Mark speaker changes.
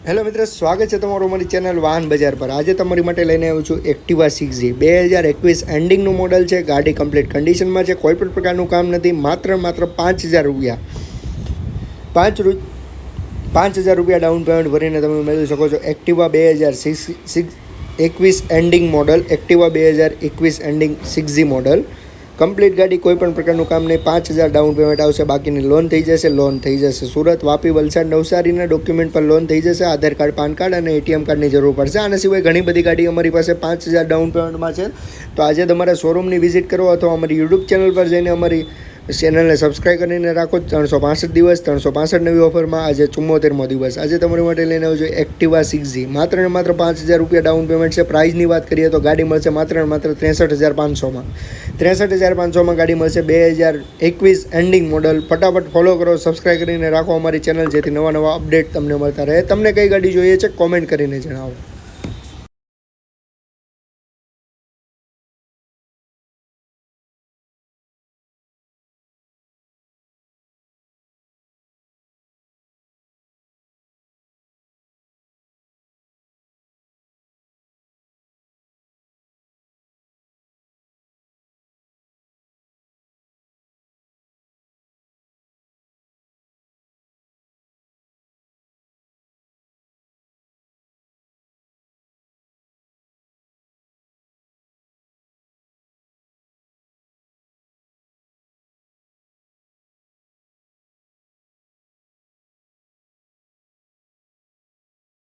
Speaker 1: Hello મિત્ર, સ્વાગત છે તમારું અમારી ચેનલ વાહન બજાર પર। આજે તમારી માટે લઈને આવ્યો છું એક્ટિવા 6G 2021 એન્ડિંગનું મોડલ છે। ગાડી કમ્પ્લીટ કન્ડિશનમાં છે, કોઈ પણ પ્રકારનું કામ નથી। માત્ર 5,000 રૂપિયા 5,000 રૂપિયા ડાઉન પેમેન્ટ ભરીને તમે મેળવી શકો છો Activa 2021 ending model. Activa 2021 ending 6G model complete ગાડી, કોઈ પણ પ્રકારનું કામ નહીં। 5,000 ડાઉન પેમેન્ટ આવશે, બાકીની લોન થઈ જશે। સુરત, વાપી, વલસાડ, નવસારીના ડોક્યુમેન્ટ પર લોન થઈ જશે। આધાર કાર્ડ, પાન કાર્ડ અને એટીએમ કાર્ડની જરૂર પડશે। આના સિવાય ઘણી બધી ગાડી અમારી પાસે 5,000 ડાઉન પેમેન્ટમાં છે। તો આજે તમારે શોરૂમની વિઝિટ કરો અથવા અમારી યુટ્યુબ ચેનલ પર જઈને અમારી ચેનલને સબસ્ક્રાઈબ કરીને રાખો। 365 દિવસ 365 નવી ઓફરમાં આજે 74મો દિવસ। આજે તમારી માટે લઈને આવજો એક્ટિવા 6G, માત્ર ને માત્ર 5,000 રૂપિયા ડાઉન પેમેન્ટ છે। પ્રાઇસની વાત કરીએ તો ગાડી મળશે માત્ર ને માત્ર 63,500માં। 63,500માં ગાડી મળશે 2021 એન્ડિંગ મોડલ। ફટાફટ ફોલો કરો, સબસ્ક્રાઈબ કરીને રાખો અમારી ચેનલ, જેથી નવા અપડેટ તમને મળતા રહે। તમને કઈ ગાડી જોઈએ છે કોમેન્ટ કરીને જણાવો।